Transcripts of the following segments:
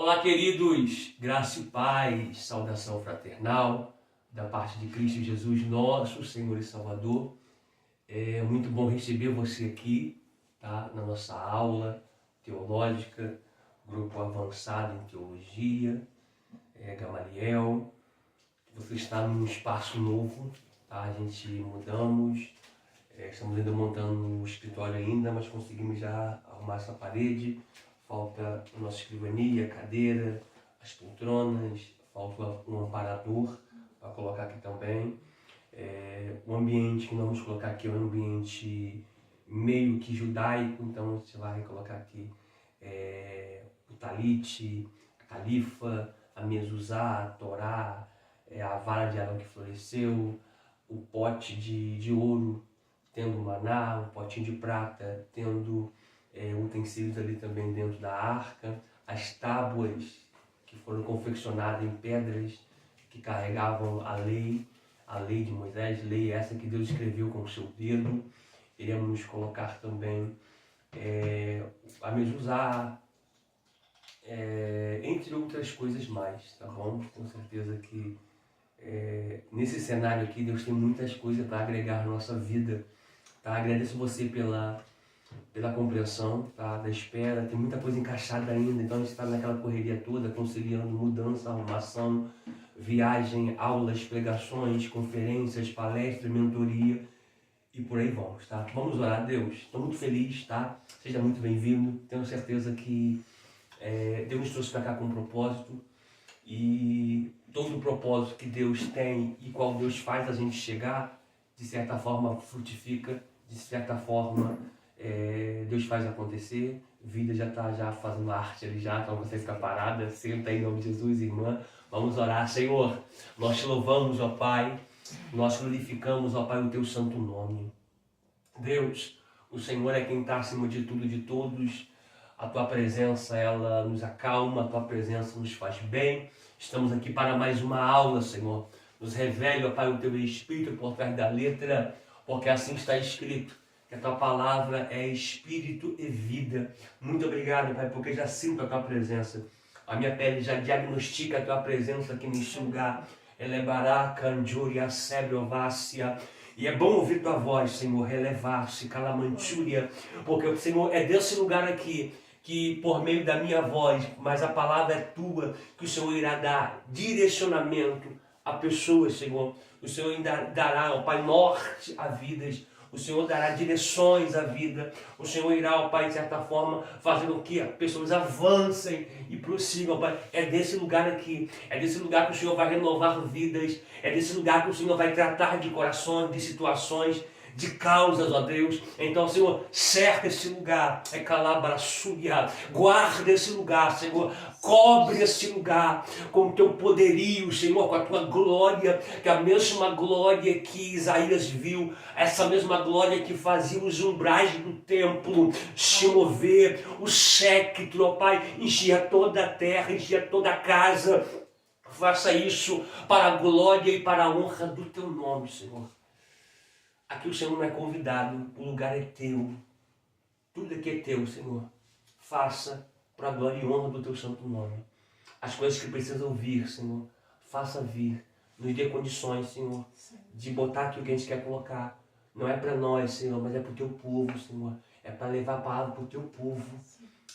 Olá, queridos, graça e paz, saudação fraternal, da parte de Cristo Jesus, nosso Senhor e Salvador. É muito bom receber você aqui, tá? Na nossa aula teológica, grupo avançado em teologia, Gamaliel. Você está num espaço novo, tá? A gente mudamos, estamos ainda montando o escritório ainda, mas conseguimos já arrumar essa parede. Falta a nossa escrivania, a cadeira, as poltronas, falta um amparador para colocar aqui também. O ambiente que nós vamos colocar aqui é um ambiente meio que judaico, então você vai colocar aqui o talite, a califa, a mezuzá, a torá, a vara de Arão que floresceu, o pote de ouro, tendo maná, um potinho de prata, tendo utensílios ali também dentro da arca, as tábuas que foram confeccionadas em pedras que carregavam a lei de Moisés, lei essa que Deus escreveu com o seu dedo. Iremos colocar também a mezuzá, entre outras coisas mais, tá bom? Com certeza que nesse cenário aqui Deus tem muitas coisas para agregar na nossa vida, tá? Agradeço você pela compreensão, tá? Da espera, tem muita coisa encaixada ainda, então a gente está naquela correria toda, conciliando mudança, arrumação, viagem, aulas, pregações, conferências, palestras, mentoria e por aí vamos, tá? Vamos orar a Deus. Estou muito feliz, tá? Seja muito bem-vindo. Tenho certeza que Deus nos trouxe para cá com um propósito e todo o propósito que Deus tem e qual Deus faz a gente chegar, de certa forma frutifica, de certa forma Deus faz acontecer. Vida já está fazendo arte ali já, então você fica parada, senta aí em nome de Jesus, irmã. Vamos orar. Senhor, nós te louvamos, ó Pai, nós glorificamos, ó Pai, o teu santo nome. Deus, o Senhor é quem está acima de tudo e de todos. A tua presença, ela nos acalma, a tua presença nos faz bem. Estamos aqui para mais uma aula, Senhor. Nos revele, ó Pai, o teu Espírito por trás da letra, porque assim está escrito, que a tua palavra é Espírito e vida. Muito obrigado, Pai, porque já sinto a tua presença. A minha pele já diagnostica a tua presença aqui neste lugar. Elebará, canjúria, sebrovácia. E é bom ouvir tua voz, Senhor, relevar-se, calamantúria, porque, Senhor, é desse lugar aqui que por meio da minha voz, mas a palavra é tua, que o Senhor irá dar direcionamento a pessoas, Senhor. O Senhor ainda dará, ó Pai, norte a vidas. O Senhor dará direções à vida. O Senhor irá, ó Pai, de certa forma, fazer com que as pessoas avancem e prossigam, ó Pai. É desse lugar aqui. É desse lugar que o Senhor vai renovar vidas. É desse lugar que o Senhor vai tratar de corações, de situações, de causas, ó Deus. Então, Senhor, cerca esse lugar. É calabraçuia. Guarda esse lugar, Senhor. Cobre esse lugar com o teu poderio, Senhor, com a tua glória, que a mesma glória que Isaías viu, essa mesma glória que fazia os umbrais do templo se mover, o séquito, ó Pai, enchia toda a terra, enchia toda a casa. Faça isso para a glória e para a honra do teu nome, Senhor. Aqui o Senhor não é convidado, o lugar é teu. Tudo aqui é teu, Senhor. Faça para a glória e honra do teu santo nome. As coisas que precisam vir, Senhor, faça vir. Nos dê condições, Senhor, de botar aqui o que a gente quer colocar. Não é para nós, Senhor, mas é para o teu povo, Senhor. É para levar a palavra para o teu povo.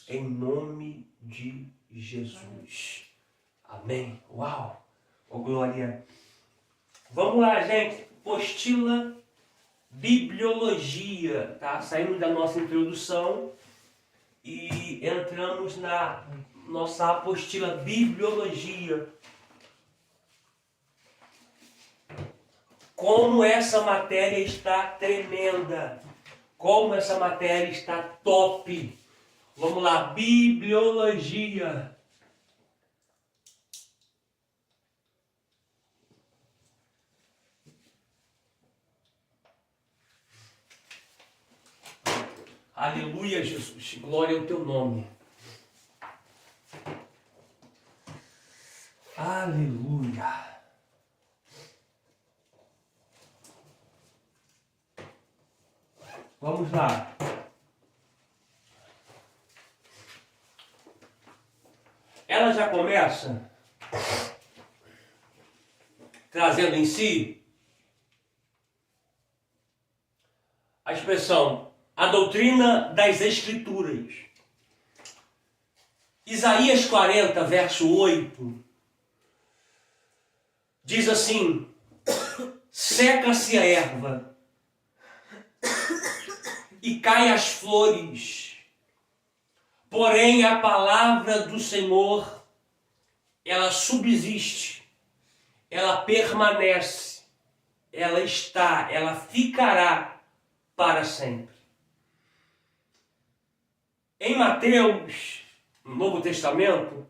Em nome de Jesus. Amém. Uau! Oh, glória! Vamos lá, gente. Apostila Bibliologia, tá? Saímos da nossa introdução e entramos na nossa apostila Bibliologia. Como essa matéria está tremenda! Como essa matéria está top! Vamos lá, Bibliologia. Aleluia, Jesus. Glória ao teu nome. Aleluia. Vamos lá. ela já começa trazendo em si a expressão, a doutrina das Escrituras. Isaías 40, verso 8, diz assim: seca-se a erva e cai as flores, porém a palavra do Senhor, ela subsiste, ela permanece, ela está, ela ficará para sempre. Em Mateus, no Novo Testamento,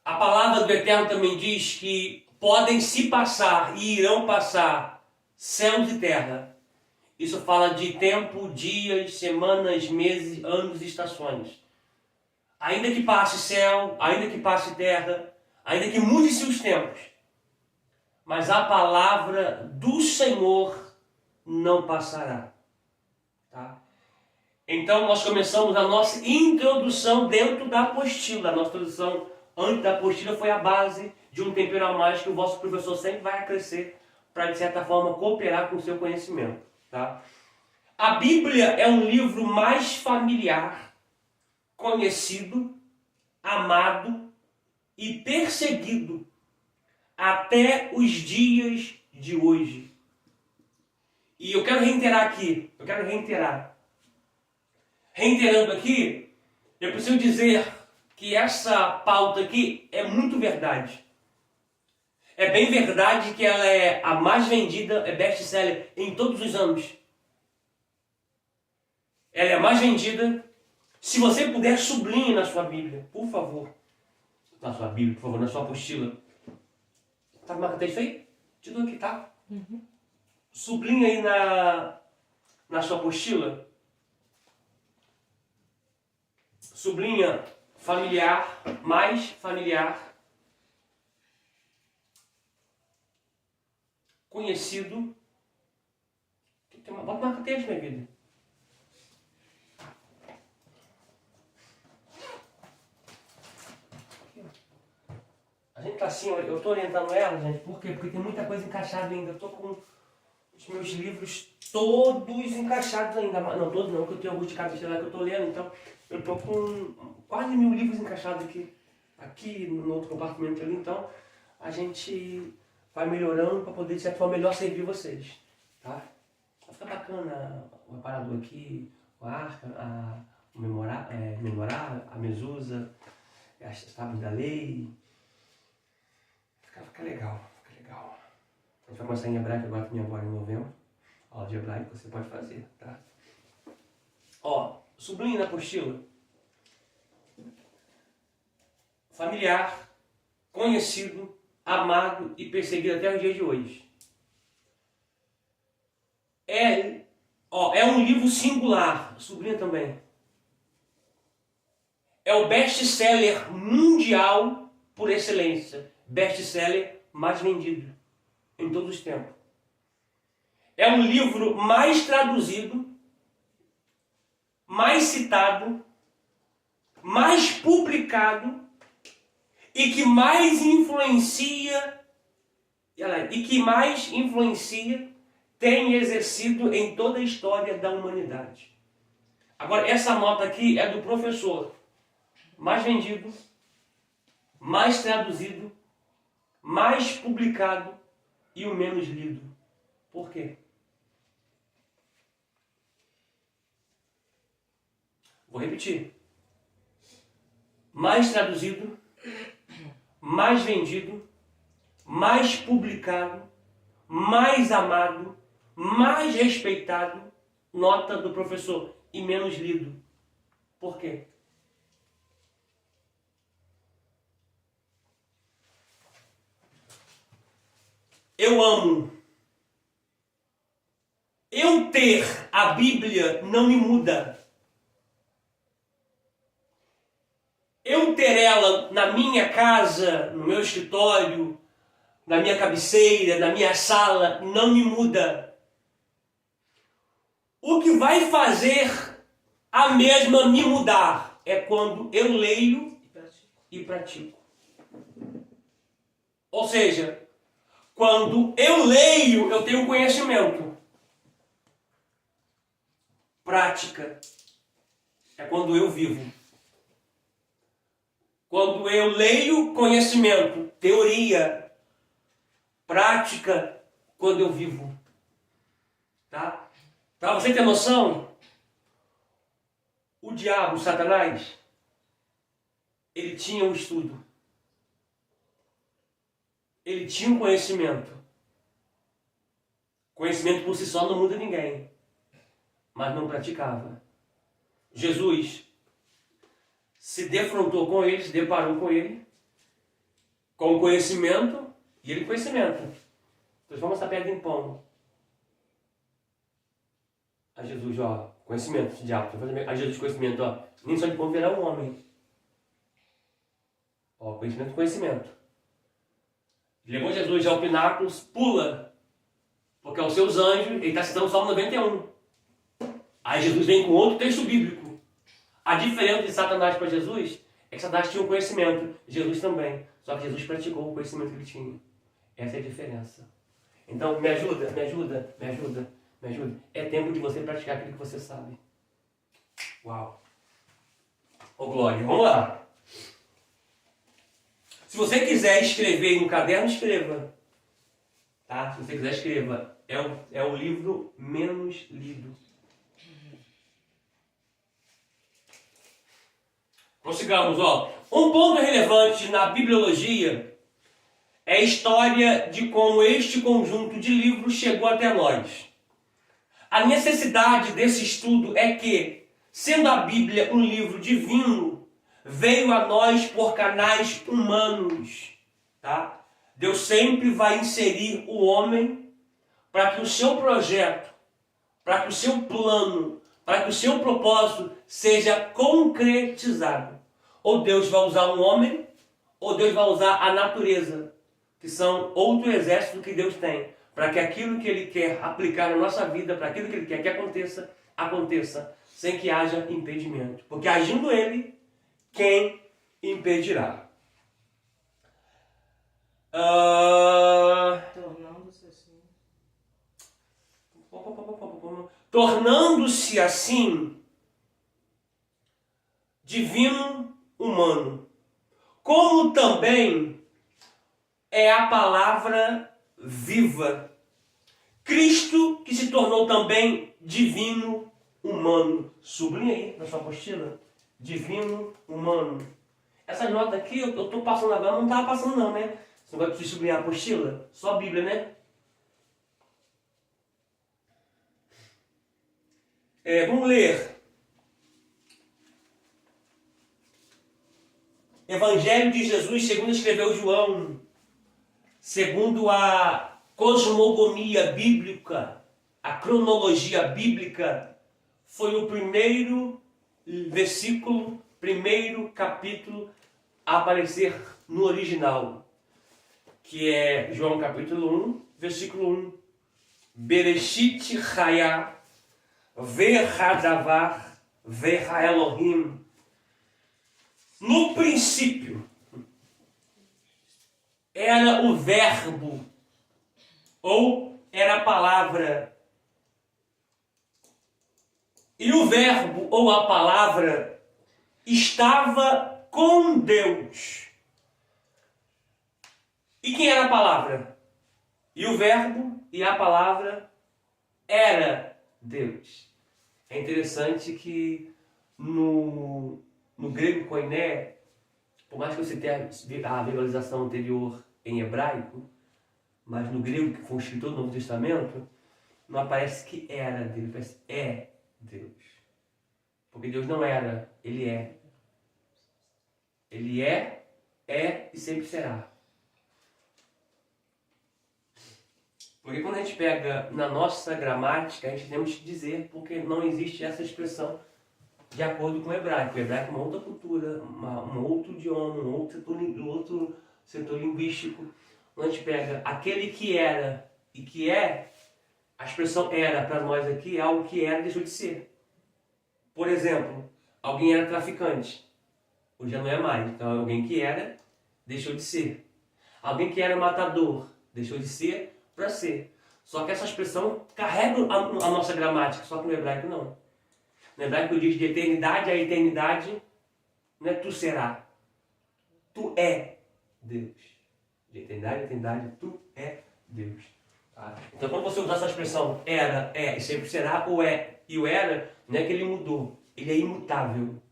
a palavra do Eterno também diz que podem se passar e irão passar céus e terra. Isso fala de tempo, dias, semanas, meses, anos e estações. Ainda que passe céu, ainda que passe terra, ainda que mude-se os tempos, mas a palavra do Senhor não passará. Tá? Então nós começamos a nossa introdução dentro da apostila. A nossa introdução antes da apostila foi a base de um tempero a mais que o vosso professor sempre vai acrescer para, de certa forma, cooperar com o seu conhecimento. Tá? A Bíblia é um livro mais familiar, conhecido, amado e perseguido até os dias de hoje. E eu quero reiterar aqui, reiterando aqui, eu preciso dizer que essa pauta aqui é muito verdade. É bem verdade que ela é a mais vendida, é best-seller em todos os anos. Ela é a mais vendida. Se você puder, sublinhe na sua Bíblia, por favor. Na sua Bíblia, por favor, na sua apostila. Tá com marca texto aí? Te dou aqui, tá? Uhum. Sublinhe aí na sua apostila. Sublinha familiar, mais familiar, conhecido. Bota marca texto, minha vida. A gente tá assim, eu tô orientando ela, gente, por quê? Porque tem muita coisa encaixada ainda. Eu tô com os meus livros todos encaixados ainda. Não, todos não, porque eu tenho alguns de cabeceira que eu tô lendo, então eu tô com quase 1000 livros encaixados aqui no outro compartimento ali, então a gente vai melhorando para poder, de certa forma, melhor servir vocês, tá? Vai ficar bacana o aparador aqui, o arca, o memorar, a mesusa, as tábuas da lei. Fica legal, fica legal. A gente vai começar em hebraico agora, também agora em novembro. Aula de hebraico você pode fazer, tá? Ó, sublinhe na apostila. Familiar, conhecido, amado e perseguido até os dias de hoje. É um livro singular, sublinha também. É o best-seller mundial por excelência. Best-seller mais vendido em todos os tempos. É um livro mais traduzido, mais citado, mais publicado e que mais influencia tem exercido em toda a história da humanidade. Agora, essa nota aqui é do professor. Mais vendido, mais traduzido, mais publicado e o menos lido. Por quê? Vou repetir. Mais traduzido, mais vendido, mais publicado, mais amado, mais respeitado, nota do professor, e menos lido. Por quê? Eu amo. Eu ter a Bíblia não me muda. Eu ter ela na minha casa, no meu escritório, na minha cabeceira, na minha sala, não me muda. O que vai fazer a mesma me mudar é quando eu leio e pratico. Ou seja, quando eu leio, eu tenho conhecimento. Prática é quando eu vivo. Quando eu leio, conhecimento, teoria. Prática, quando eu vivo. Tá? Para você ter noção, o diabo, o Satanás, ele tinha um estudo. Ele tinha um conhecimento. Conhecimento por si só não muda ninguém. Mas não praticava. Jesus se defrontou com ele, se deparou com ele, com conhecimento, e ele conhecimento. Transforma essa pedra em pão. A Jesus, ó, conhecimento, diabo. A Jesus, conhecimento, ó, nem só de pão verá um homem. Ó, conhecimento, conhecimento. Levou Jesus ao pináculo, pula, porque aos seus anjos, ele está citando o Salmo 91. Aí Jesus vem com outro texto bíblico. A diferença de Satanás para Jesus é que Satanás tinha um conhecimento, Jesus também. Só que Jesus praticou o conhecimento que ele tinha. Essa é a diferença. Então, me ajuda, me ajuda, me ajuda, me ajuda. É tempo de você praticar aquilo que você sabe. Uau! Ô glória, vamos lá. Se você quiser escrever em um caderno, escreva. Tá? Se você quiser, escreva. É o livro menos lido. Prossigamos, ó. Um ponto relevante na bibliologia é a história de como este conjunto de livros chegou até nós. A necessidade desse estudo é que, sendo a Bíblia um livro divino, veio a nós por canais humanos. Tá? Deus sempre vai inserir o homem para que o seu projeto, para que o seu plano, para que o seu propósito seja concretizado. Ou Deus vai usar um homem, ou Deus vai usar a natureza, que são outro exército que Deus tem, para que aquilo que Ele quer aplicar na nossa vida, para aquilo que Ele quer que aconteça, aconteça, sem que haja impedimento. Porque agindo Ele, quem impedirá? Tornando-se assim. Tornando-se assim divino humano, como também é a palavra viva. Cristo que se tornou também divino humano. Sublinha aí na sua apostila. Divino humano. Essa nota aqui eu estou passando agora, não estava passando não, né? Você não vai precisar sublinhar a apostila? Só a Bíblia, né? Vamos ler. Evangelho de Jesus, segundo escreveu João, segundo a cosmogonia bíblica, a cronologia bíblica, foi o primeiro versículo, primeiro capítulo a aparecer no original, que é João capítulo 1, versículo 1. Bereshit Chaya, Verhadavar, Verha Elohim. No princípio, era o verbo, ou era a palavra. E o verbo, ou a palavra, estava com Deus. E quem era a palavra? E o verbo e a palavra era Deus. É interessante que no grego koiné, por mais que você tenha a verbalização anterior em hebraico, mas no grego que foi o escritor do Novo Testamento, não aparece que era Deus, aparece é Deus. Porque Deus não era, Ele é. Ele é e sempre será. Porque quando a gente pega na nossa gramática, a gente temos que dizer, porque não existe essa expressão de acordo com o hebraico. O hebraico é uma outra cultura, um outro idioma, um outro setor linguístico. Quando a gente pega aquele que era e que é, a expressão era para nós aqui é algo que era e deixou de ser. Por exemplo, Alguém era traficante. Hoje já não é mais. Então alguém que era, deixou de ser. Alguém que era matador, deixou de ser para ser. Só que essa expressão carrega a nossa gramática, só que no hebraico não. No hebraico diz de eternidade a eternidade, não é tu será. Tu é Deus. De eternidade a eternidade, tu é Deus. Tá? Então quando você usar essa expressão era, é e sempre será, o é e o era, não é que ele mudou. Ele é imutável.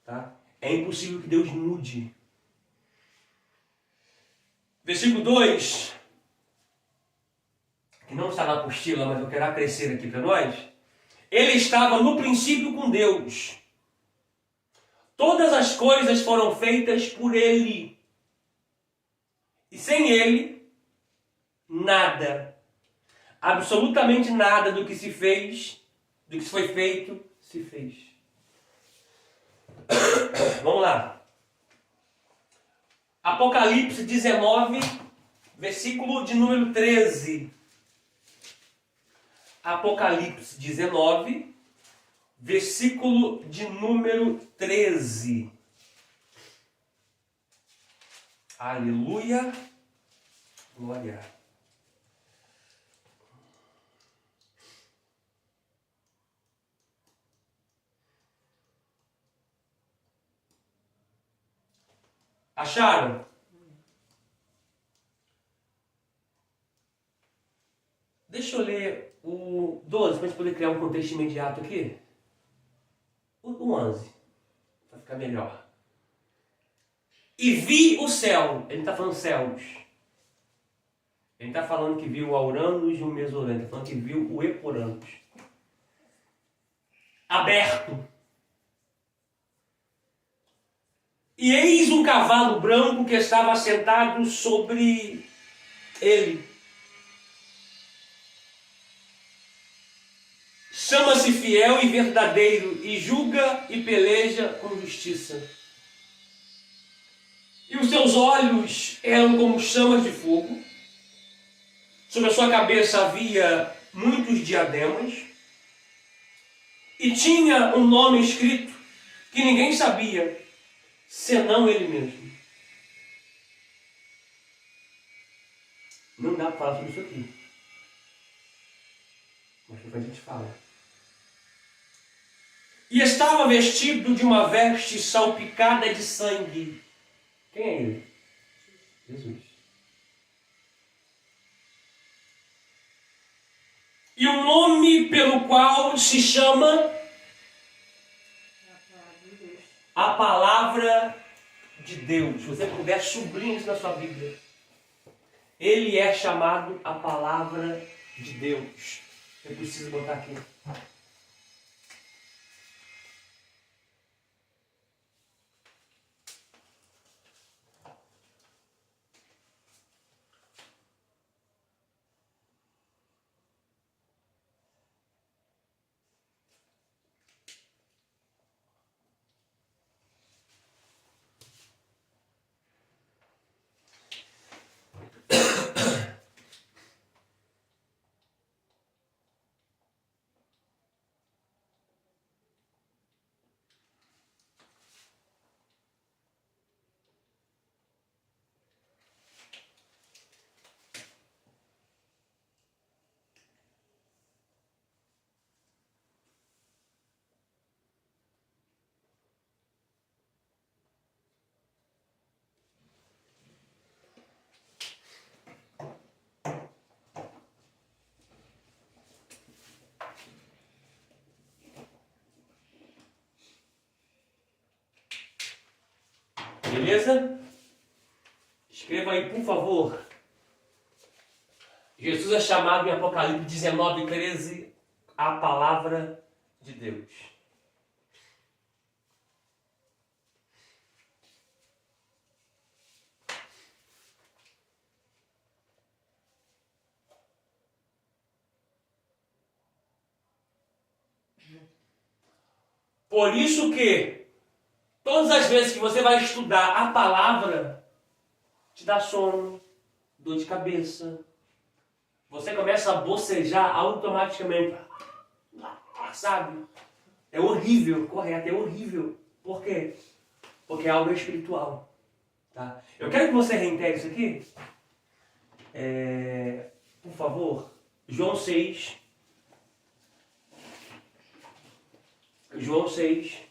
Tá? É impossível que Deus mude. Versículo 2, que não está na apostila, mas eu quero acrescer aqui para nós. Ele estava no princípio com Deus. Todas as coisas foram feitas por Ele. E sem Ele, nada, absolutamente nada do que se fez, do que foi feito, se fez. Vamos lá. Apocalipse 19, versículo de número 13. Apocalipse 19, versículo de número 13. Aleluia. Glória. Acharam? Deixa eu ler o 12 para a gente poder criar um contexto imediato aqui. O 11, para ficar melhor. E vi o céu. Ele está falando céus. Ele está falando que viu o Auranos e o Mesorano. Ele está falando que viu o Eporanos. Aberto. E eis um cavalo branco que estava assentado sobre ele. Chama-se fiel e verdadeiro, e julga e peleja com justiça. E os seus olhos eram como chamas de fogo. Sobre a sua cabeça havia muitos diademas. E tinha um nome escrito que ninguém sabia, senão ele mesmo. Não dá para falar sobre isso aqui. Mas depois a gente fala. E estava vestido de uma veste salpicada de sangue. Quem é ele? Jesus. E o nome pelo qual se chama a Palavra de Deus. Se você puder, sublinhe isso na sua Bíblia. Ele é chamado a Palavra de Deus. Eu preciso botar aqui. Beleza? Escreva aí, por favor. Jesus é chamado em Apocalipse 19, 13 a Palavra de Deus. Por isso que todas as vezes que você vai estudar a palavra, te dá sono, dor de cabeça. Você começa a bocejar automaticamente. Sabe? É horrível, correto, é horrível. Por quê? Porque é algo espiritual. Tá? Eu quero que você reintegre isso aqui. Por favor, João 6. João 6.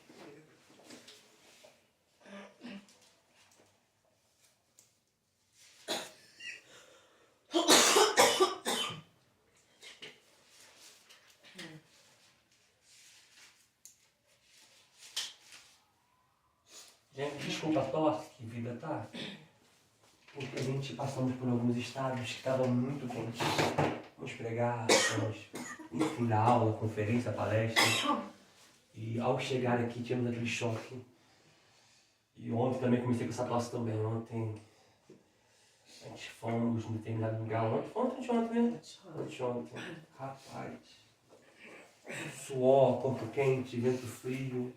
Gente, desculpa a tosse, que vida tá. Porque a gente passamos por alguns estados que estavam muito quentes. Vamos pregar, vamos, enfim, dar aula, conferência, palestra. E ao chegar aqui tivemos aquele choque. E ontem também comecei com essa tosse também. Ontem a gente fomos em determinado lugar. Ontem, né? Ontem. Rapaz. Suor, corpo quente, vento frio.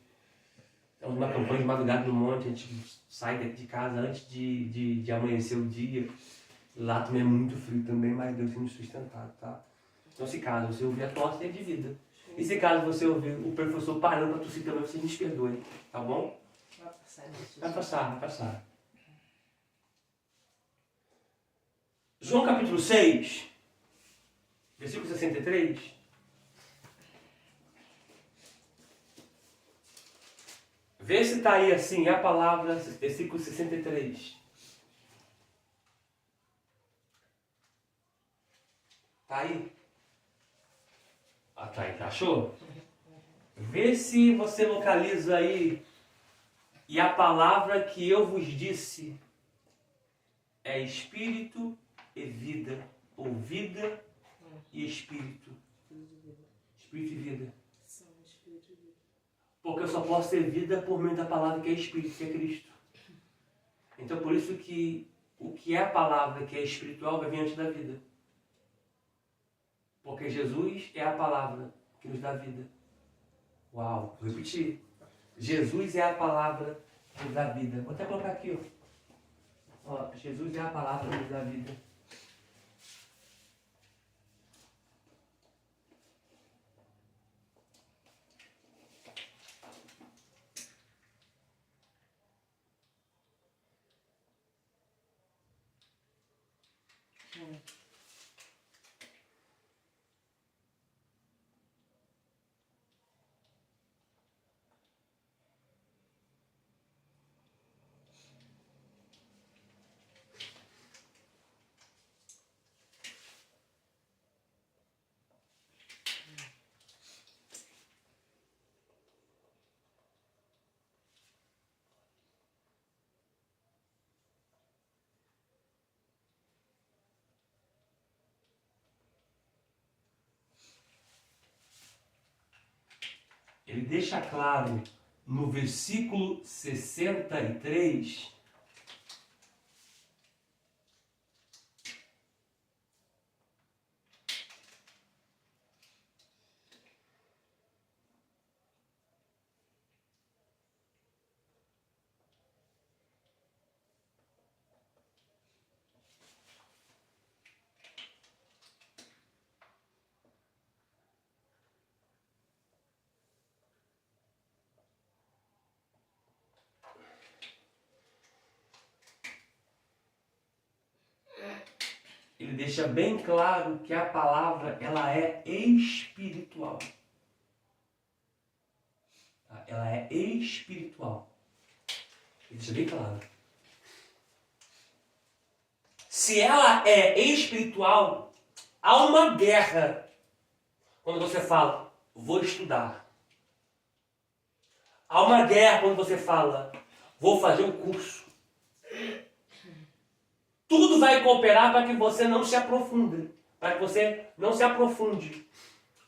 Estamos numa campanha de madrugada no monte, a gente sai daqui de casa antes de amanhecer o dia. Lá também é muito frio também, mas Deus tem nos sustentado, tá? Então se caso você ouvir a tosse, é de vida. E se caso você ouvir o professor parando para tossir também, você me perdoe, tá bom? Vai passar, Vai passar. João capítulo 6, versículo 63. Vê se está aí assim, a palavra, versículo 63. Tá aí? Ah, tá aí, achou? Vê se você localiza aí. E a palavra que eu vos disse é espírito e vida. Ou vida e espírito. Espírito e vida. Porque eu só posso ter vida por meio da palavra que é espírito, que é Cristo. Então por isso que o que é a palavra que é espiritual vai vir antes da vida. Porque Jesus é a palavra que nos dá vida. Uau, vou repetir. Jesus é a palavra que nos dá vida. Vou até colocar aqui, ó. Jesus é a palavra que nos dá vida. Ele deixa claro no versículo 63. Ele deixa bem claro que a palavra ela é espiritual. Ela é espiritual. Ele deixa bem claro. Se ela é espiritual, há uma guerra quando você fala, vou estudar. Há uma guerra quando você fala, vou fazer um curso. Tudo vai cooperar para que você não se aprofunde. Para que você não se aprofunde.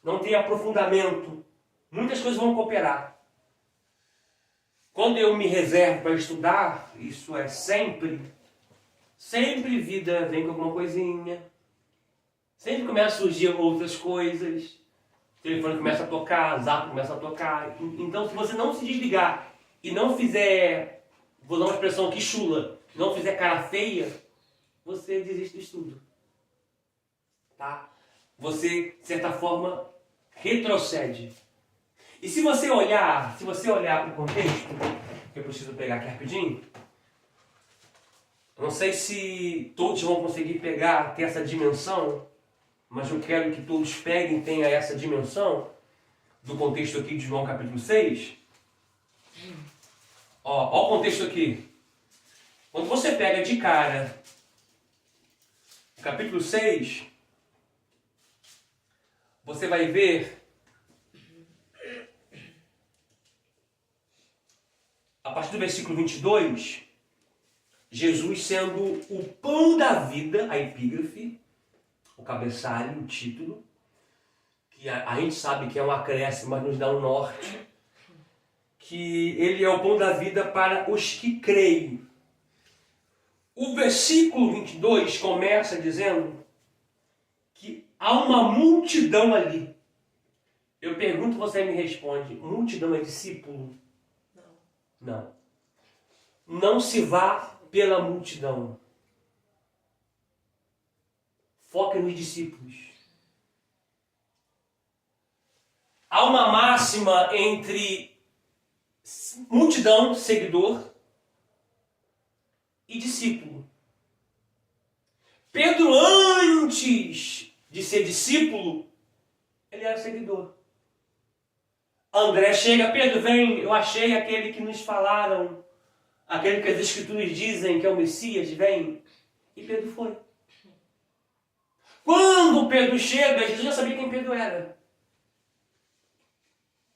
Não tenha aprofundamento. Muitas coisas vão cooperar. Quando eu me reservo para estudar, isso é sempre vida vem com alguma coisinha. Sempre começa a surgir outras coisas. O telefone começa a tocar, o zap começa a tocar. Então, se você não se desligar e não fizer, vou dar uma expressão aqui chula, não fizer cara feia, você desiste do estudo. Tá? Você, de certa forma, retrocede. E se você olhar para o contexto, que eu preciso pegar aqui rapidinho, eu não sei se todos vão conseguir pegar, ter essa dimensão, mas eu quero que todos peguem e tenham essa dimensão do contexto aqui de João capítulo 6. Ó o contexto aqui. Quando você pega de cara o capítulo 6, você vai ver a partir do versículo 22, Jesus sendo o pão da vida, a epígrafe, o cabeçalho, o título, que a gente sabe que é um acréscimo, mas nos dá um norte, que ele é o pão da vida para os que creem. O versículo 22 começa dizendo que há uma multidão ali. Eu pergunto, você me responde, multidão é discípulo? Não. Não se vá pela multidão. Foca nos discípulos. Há uma máxima entre multidão, seguidor, e discípulo. Pedro, antes de ser discípulo, ele era seguidor. André chega, Pedro, vem, eu achei aquele que nos falaram, aquele que as escrituras dizem que é o Messias, vem. E Pedro foi. Quando Pedro chega, Jesus já sabia quem Pedro era.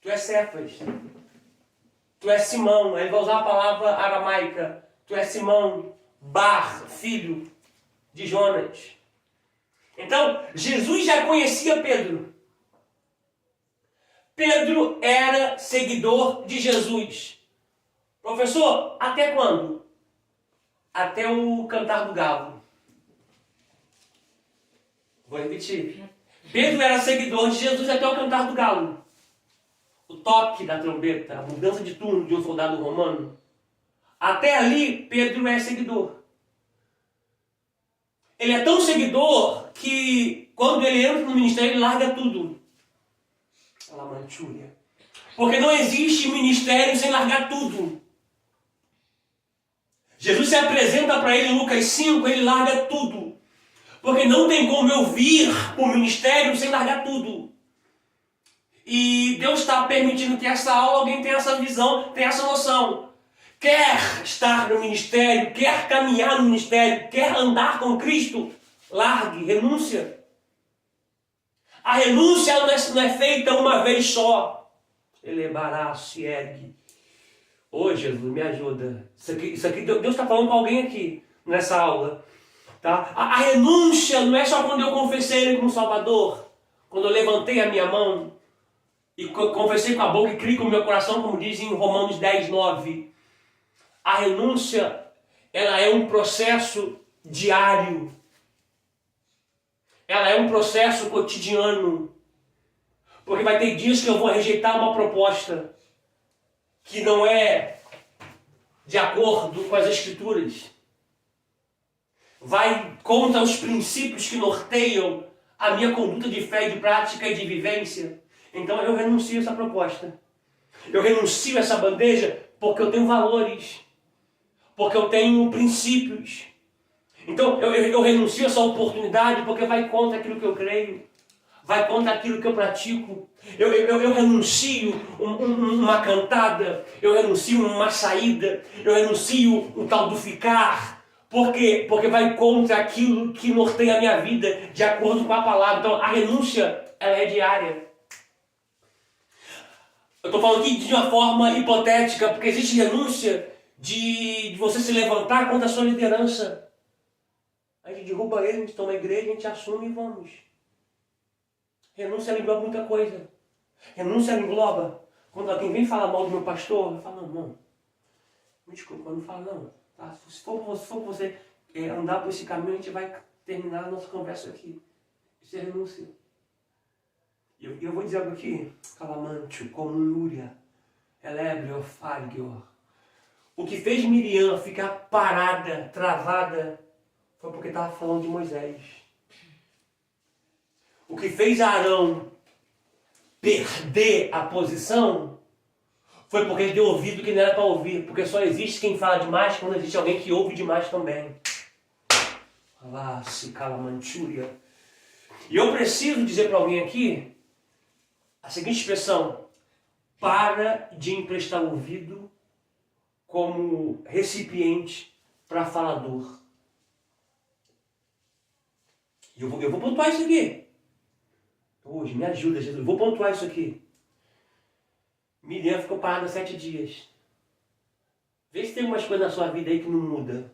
Tu és Cefas. Tu és Simão. Aí ele vai usar a palavra aramaica. Tu és Simão, Bar, filho de Jonas. Então, Jesus já conhecia Pedro. Pedro era seguidor de Jesus. Professor, até quando? Até o cantar do galo. Vou repetir. Pedro era seguidor de Jesus até o cantar do galo. O toque da trombeta, a mudança de turno de um soldado romano. Até ali, Pedro é seguidor. Ele é tão seguidor que quando ele entra no ministério, ele larga tudo. Alamanchúria. Porque não existe ministério sem largar tudo. Jesus se apresenta para ele em Lucas 5, ele larga tudo. Porque não tem como eu vir para o ministério sem largar tudo. E Deus está permitindo que essa aula alguém tenha essa visão, tenha essa noção. Quer estar no ministério, quer caminhar no ministério, quer andar com Cristo, largue, renúncia. A renúncia não é feita uma vez só. Elevará, se ergue. Ô Jesus, me ajuda. Isso aqui Deus está falando com alguém aqui, nessa aula. Tá? A renúncia não é só quando eu confessei Ele como Salvador. Quando eu levantei a minha mão e confessei com a boca e criei com o meu coração, como diz em Romanos 10, 9. A renúncia, ela é um processo diário. Ela é um processo cotidiano. Porque vai ter dias que eu vou rejeitar uma proposta que não é de acordo com as Escrituras. Vai contra os princípios que norteiam a minha conduta de fé, de prática e de vivência. Então eu renuncio a essa proposta. Eu renuncio a essa bandeja porque eu tenho valores. Porque eu tenho princípios. Então eu renuncio a essa oportunidade porque vai contra aquilo que eu creio. Vai contra aquilo que eu pratico. Eu renuncio uma cantada. Eu renuncio uma saída. Eu renuncio um tal do ficar. Por quê? Porque vai contra aquilo que norteia a minha vida de acordo com a palavra. Então a renúncia, ela é diária. Eu estou falando aqui de uma forma hipotética, porque existe renúncia de você se levantar contra a sua liderança. A gente derruba ele, a gente toma a igreja, a gente assume e vamos. Renúncia engloba muita coisa. Renúncia engloba. Quando alguém vem falar mal do meu pastor, eu falo, não. Me desculpa, eu não falo não. Tá? Se for você andar por esse caminho, a gente vai terminar a nossa conversa aqui. Isso é renúncia. E eu vou dizer algo aqui. Calamantio, comunúria, elébrio, fargior. O que fez Miriam ficar parada, travada, foi porque estava falando de Moisés. O que fez Arão perder a posição, foi porque ele deu ouvido que não era para ouvir. Porque só existe quem fala demais quando existe alguém que ouve demais também. Lá, se cala manchúria. E eu preciso dizer para alguém aqui a seguinte expressão: para de emprestar ouvido como recipiente para falador. E eu vou pontuar isso aqui. Hoje, me ajuda, Jesus. Eu vou pontuar isso aqui. Miriam ficou parada 7 dias. Vê se tem umas coisas na sua vida aí que não muda.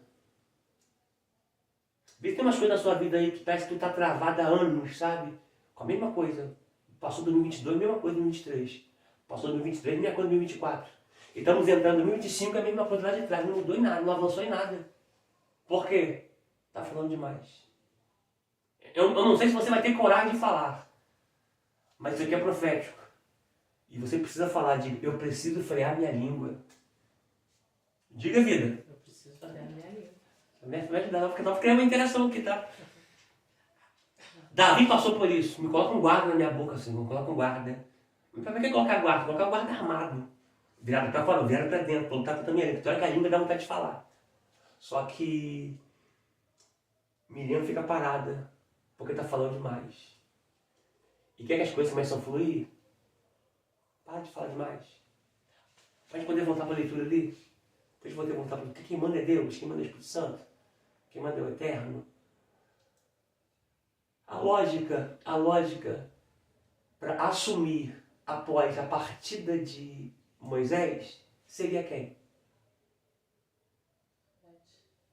Vê se tem umas coisas na sua vida aí que parece que tu tá travada há anos, sabe? Com a mesma coisa. Passou 2022, mesma coisa 2023. Passou 2023, mesma coisa 2024. E estamos entrando em 2025, a mesma coisa lá de trás. Não mudou em nada, não avançou em nada. Por quê? Tá falando demais. Eu não sei se você vai ter coragem de falar. Mas isso aqui é profético. E você precisa falar de eu preciso frear minha língua. Diga, vida. Eu preciso frear minha língua. Me ajudar, não, porque eu criando uma interação aqui, tá? Davi passou por isso. Me coloca um guarda na minha boca, assim. Me coloca um guarda. Pra que colocar guarda? Colocar um guarda armado. Virado pra fora, virado pra dentro. Colocar pra minha língua. Então, que a língua dá vontade de falar. Só que Miriam fica parada. Porque tá falando demais. E quer que as coisas começam a fluir? Para de falar demais. Pra gente poder voltar para a leitura ali. Pra gente poder voltar para o que quem manda é Deus, quem manda é o Espírito Santo, quem manda é o Eterno. A lógica para assumir após a partida de Moisés seria quem?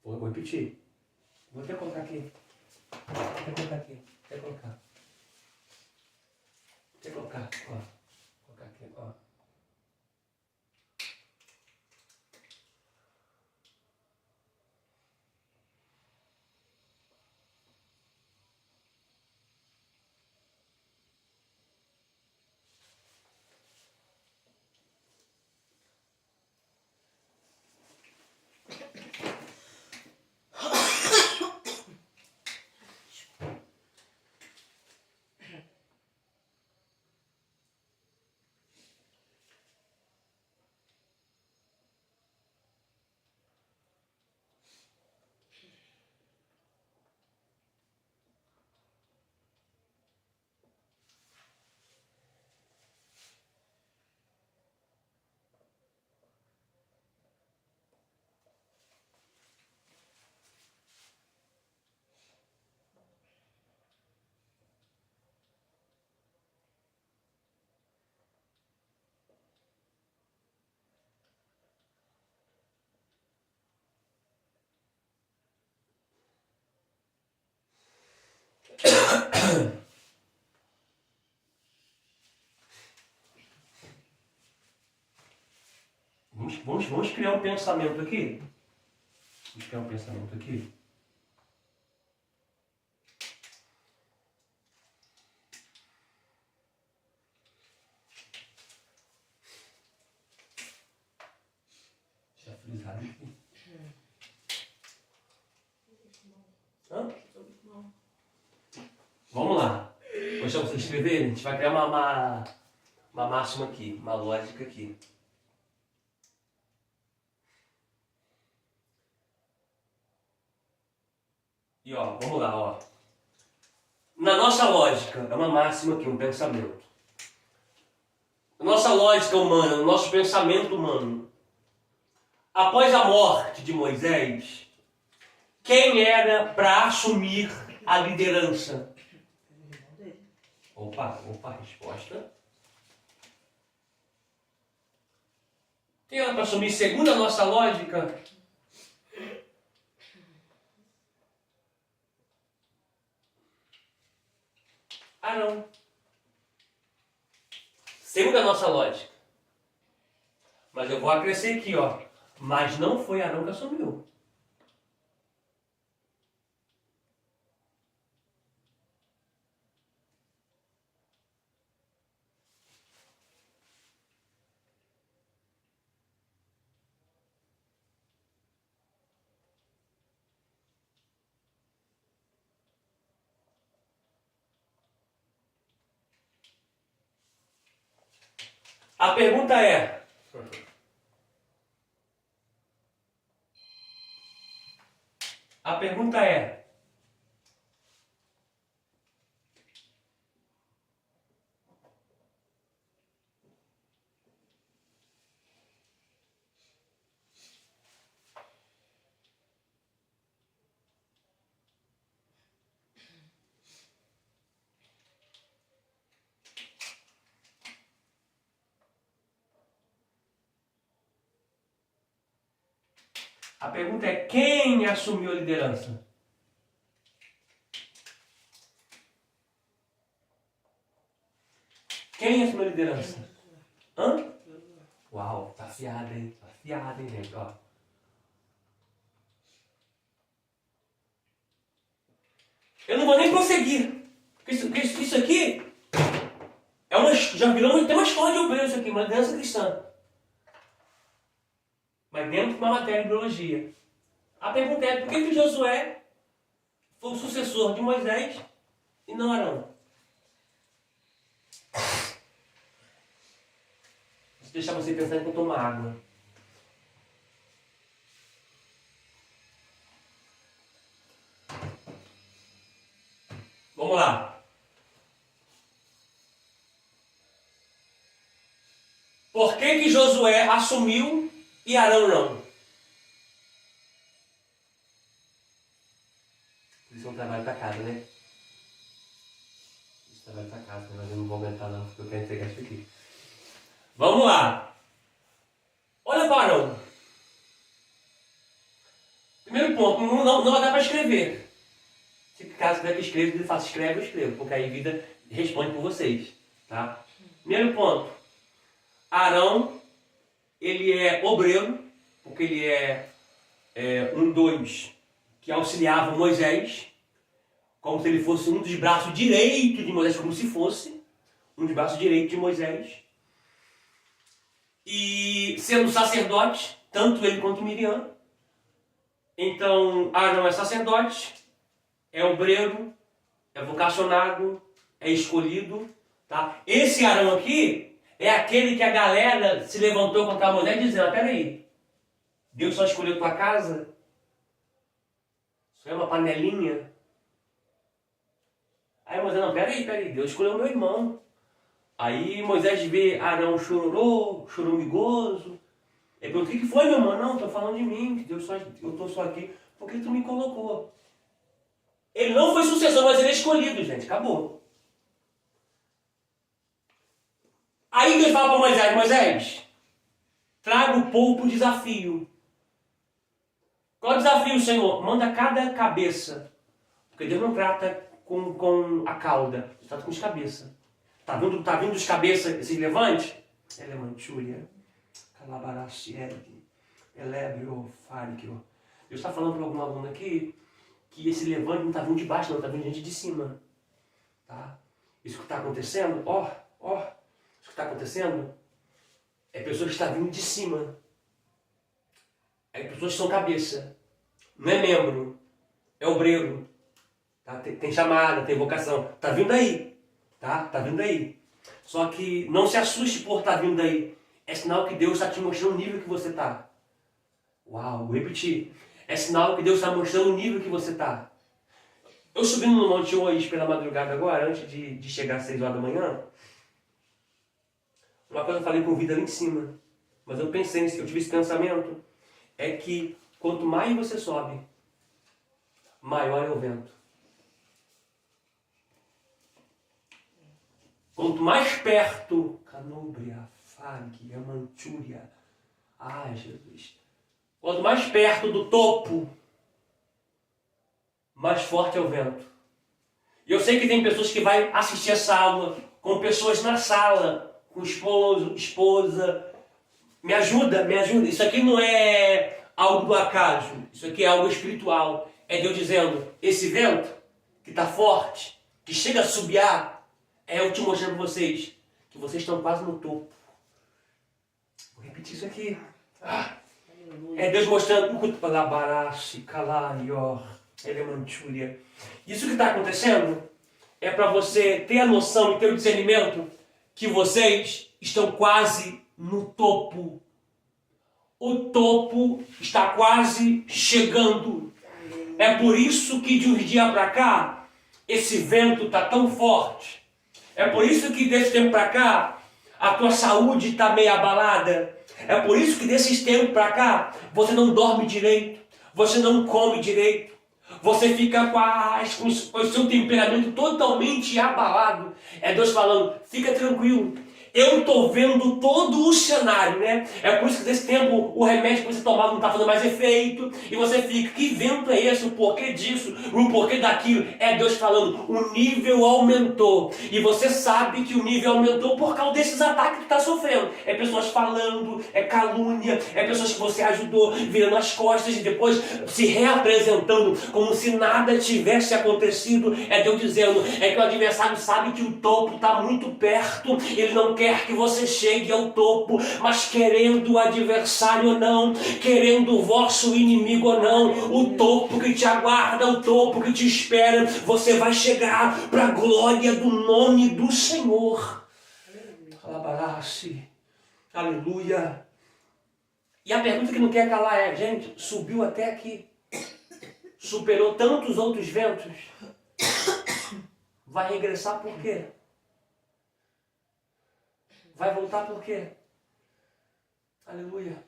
Vou repetir. Vou até colocar aqui. Até colocar, ó. Colocar aqui, ó. Vamos criar um pensamento aqui. Vamos criar um pensamento aqui. Deixa eu frisar aqui. Hã? Vamos lá. Vou deixar vocês escreverem. A gente vai criar uma máxima aqui, uma lógica aqui. E ó, vamos lá, ó. Na nossa lógica, é uma máxima aqui, um pensamento. Na nossa lógica humana, no nosso pensamento humano, após a morte de Moisés, quem era para assumir a liderança? Opa, resposta. Quem era para assumir, segundo a nossa lógica? Arão. Segundo a nossa lógica. Mas eu vou acrescer aqui, ó. Mas não foi Arão que assumiu. A pergunta é... A pergunta é... A pergunta é quem assumiu a liderança? Quem assumiu a liderança? Hã? Uau, tá afiado, hein? Tá afiado, hein, gente? Ó. Eu não vou nem prosseguir. Porque isso aqui é uma... Já virou tem uma escola de obreiro isso aqui, uma liderança cristã. Mas dentro de uma matéria de biologia. A pergunta é, por que Josué foi o sucessor de Moisés e não Arão? Vou deixar você pensando que eu tomo água. Vamos lá. Por que Josué assumiu e Arão não? Isso é um trabalho para casa, né? Isso é um trabalho para casa, mas eu não vou aguentar não, porque eu quero entregar isso aqui. Vamos lá. Olha para Arão. Primeiro ponto, não vai dar para escrever. Se caso tiver que escrever, ele fala, escreve, eu escrevo, porque aí a vida responde por vocês. Tá? Primeiro ponto. Arão, ele é obreiro, porque ele é um dos que auxiliava Moisés, como se ele fosse um dos braços direitos de Moisés, como se fosse um dos braços direitos de Moisés. E sendo sacerdote, tanto ele quanto Miriam. Então, Arão é sacerdote, é obreiro, é vocacionado, é escolhido. Tá? Esse Arão aqui é aquele que a galera se levantou contra Moisés dizendo, peraí, Deus só escolheu tua casa? Isso é uma panelinha? Aí Moisés, não, peraí, Deus escolheu meu irmão. Aí Moisés vê Arão chororô, chorumigoso. Ele pergunta, o que foi, meu irmão? Não, estou falando de mim, que eu estou só aqui porque tu me colocou. Ele não foi sucessor, mas ele é escolhido, gente, acabou. Aí Deus fala para Moisés, traga o povo para o desafio. Qual é o desafio, Senhor? Manda cada cabeça. Porque Deus não trata com a cauda, Deus trata com os cabeças. Tá vindo os cabeças, esses levantes? Elemantúria, calabarashi, elébrio, fárico. Deus está falando para algum aluno aqui que esse levante não está vindo de baixo, não, está vindo de cima. Tá? Isso que está acontecendo, isso que está acontecendo é pessoas que estão vindo de cima. É pessoas que são cabeça. Não é membro, é obreiro. Tá? Tem chamada, tem vocação. Está vindo aí. Tá? Tá vindo aí. Só que não se assuste por estar vindo aí. É sinal que Deus está te mostrando o nível que você está. Uau, vou repetir. É sinal que Deus está mostrando o nível que você está. Eu subindo no monte hoje pela madrugada agora, antes de chegar às 6 horas da manhã, uma coisa eu falei com vida lá em cima, mas eu pensei nisso, eu tive esse pensamento, é que quanto mais você sobe, maior é o vento. Quanto mais perto, Canúbria, Fag, Amantúria, Jesus. Quanto mais perto do topo, mais forte é o vento. E eu sei que tem pessoas que vão assistir essa aula com pessoas na sala, com esposo, esposa. Me ajuda. Isso aqui não é algo do acaso. Isso aqui é algo espiritual. É Deus dizendo, esse vento que está forte, que chega a subiar, eu te mostrando para vocês que vocês estão quase no topo. Vou repetir isso aqui. É Deus mostrando Elemantúria. Isso que está acontecendo é para você ter a noção e ter o discernimento que vocês estão quase no topo. O topo está quase chegando. É por isso que de uns dias para cá, esse vento está tão forte. É por isso que desse tempo para cá, a tua saúde está meio abalada. É por isso que desses tempos para cá, você não dorme direito, você não come direito, você fica com o seu temperamento totalmente abalado. É Deus falando, fica tranquilo. Eu estou vendo todo o cenário, né? É por isso que desse tempo o remédio que você tomava não está fazendo mais efeito. E você fica, que vento é esse? O porquê disso? O porquê daquilo? É Deus falando, o nível aumentou. E você sabe que o nível aumentou por causa desses ataques que está sofrendo. É pessoas falando, é calúnia, é pessoas que você ajudou virando as costas e depois se reapresentando como se nada tivesse acontecido. É Deus dizendo, é que o adversário sabe que o topo está muito perto. Ele não quer que você chegue ao topo, mas querendo o adversário ou não, querendo o vosso inimigo ou não, o topo que te aguarda, o topo que te espera, você vai chegar para a glória do nome do Senhor. Alabarace, aleluia. E a pergunta que não quer calar é, gente, subiu até aqui, superou tantos outros ventos, vai regressar por quê? Vai voltar por quê? Aleluia.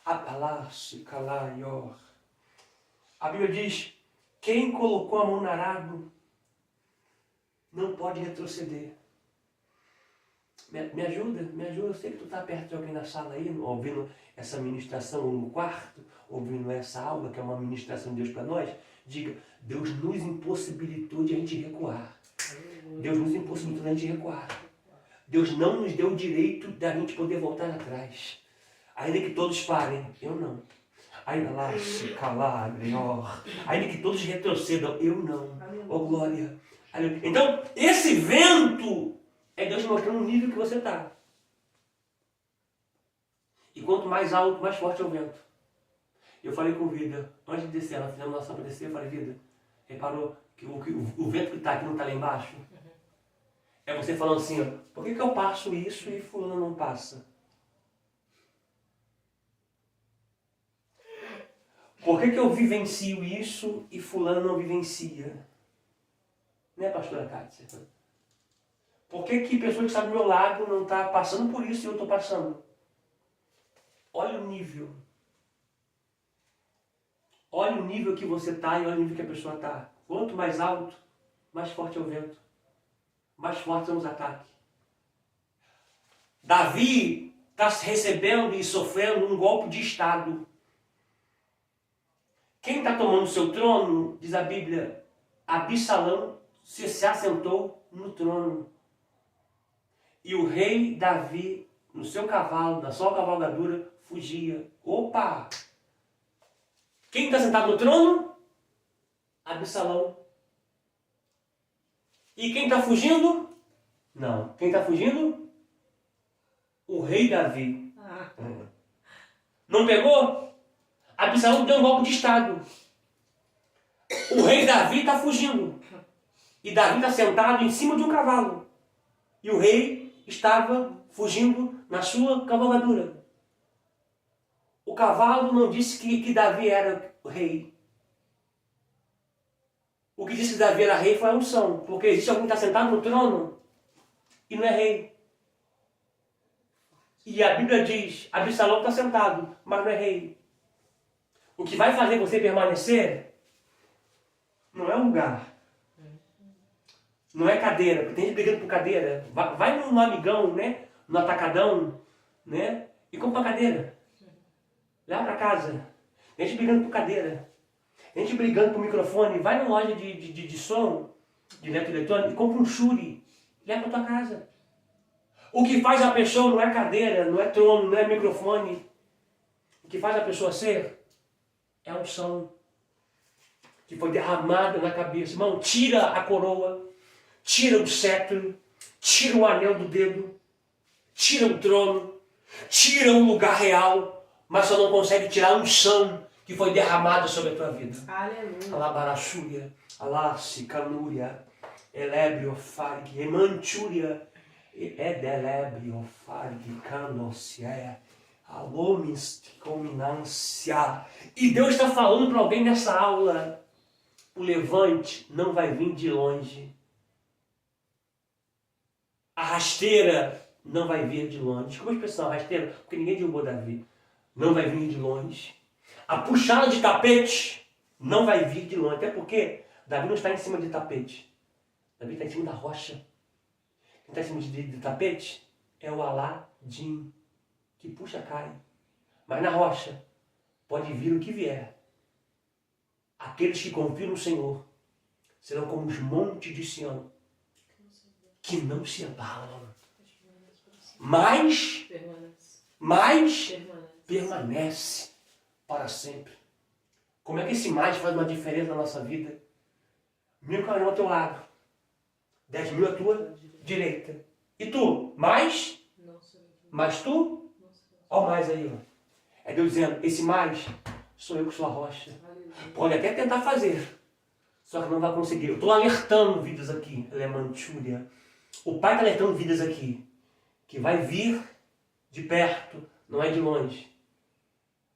Abalasse, calaior. A Bíblia diz, quem colocou a mão no arado não pode retroceder. Me ajuda. Eu sei que tu está perto de alguém na sala aí, ouvindo essa ministração, ou no quarto, ouvindo essa aula, que é uma ministração de Deus para nós. Diga, Deus nos impossibilitou de a gente recuar. Deus nos impossibilitou de a gente recuar. Deus não nos deu o direito da gente poder voltar atrás. Ainda que todos parem, eu não. Ainda lá se calar, ainda que todos retrocedam, eu não. Oh glória. Então, esse vento é Deus mostrando o nível que você está. E quanto mais alto, mais forte é o vento. Eu falei com Vida, antes de descer, ela fizemos oração para descer, eu falei, Vida, reparou que o vento que está aqui não está lá embaixo? É você falando assim, ó, por que eu passo isso e fulano não passa? Por que eu vivencio isso e fulano não vivencia? Né, pastora Kátia? Por que pessoas que estão do meu lado não estão passando por isso e eu estou passando? Olha o nível. Olha o nível que você está e olha o nível que a pessoa está. Quanto mais alto, mais forte é o vento. Mais fortes são os ataques. Davi está recebendo e sofrendo um golpe de Estado. Quem está tomando o seu trono, diz a Bíblia, Absalão se assentou no trono. E o rei Davi, no seu cavalo, na sua cavalgadura, fugia. Opa! Quem está sentado no trono? Absalão. E quem está fugindo? Não. Quem está fugindo? O rei Davi. Não pegou? Absalão deu um golpe de Estado. O rei Davi está fugindo. E Davi está sentado em cima de um cavalo. E o rei estava fugindo na sua cavalgadura. O cavalo não disse que Davi era o rei. O que disse que Davi era rei foi a unção. Porque existe alguém que está sentado no trono e não é rei. E a Bíblia diz, Absalão está sentado, mas não é rei. O que vai fazer você permanecer não é lugar. Não é cadeira, porque tem gente brigando por cadeira. Vai no amigão, né? No atacadão, né? E compra uma cadeira. Leva para casa. Tem gente brigando por cadeira. Tem gente brigando por microfone. Vai na loja de som, de eletrônico, e compra um Shure. Leva para tua casa. O que faz a pessoa não é cadeira, não é trono, não é microfone. O que faz a pessoa ser é a unção que foi derramada na cabeça. Irmão, tira a coroa, tira o cetro, tira o anel do dedo, tira o trono, tira o lugar real, mas só não consegue tirar a unção que foi derramada sobre a tua vida. Aleluia. Alabarachúria, alassi, canúria, elébrio, farig, emantúria, Edelebrio faricanosia. Alomisticomnância. E Deus está falando para alguém nessa aula. O levante não vai vir de longe. A rasteira não vai vir de longe. Como a expressão rasteira? Porque ninguém derrubou Davi. Não vai vir de longe. A puxada de tapete não vai vir de longe. Até porque Davi não está em cima de tapete. Davi está em cima da rocha. Quem está em cima de tapete é o Aladim, que puxa cai. Mas na rocha pode vir o que vier. Aqueles que confiam no Senhor serão como os montes de Sião, que não se abalam, mas permanece para sempre. Como é que esse mais faz uma diferença na nossa vida? 1000 cairão ao teu lado, 10.000 à tua direita. E tu? Mais? Mas tu? Olha o mais aí, ó. É Deus dizendo, esse mais sou eu que sou a rocha. Pode até tentar fazer, só que não vai conseguir. Eu estou alertando vidas aqui, Lemantúria. O Pai está alertando vidas aqui, que vai vir de perto, não é de longe.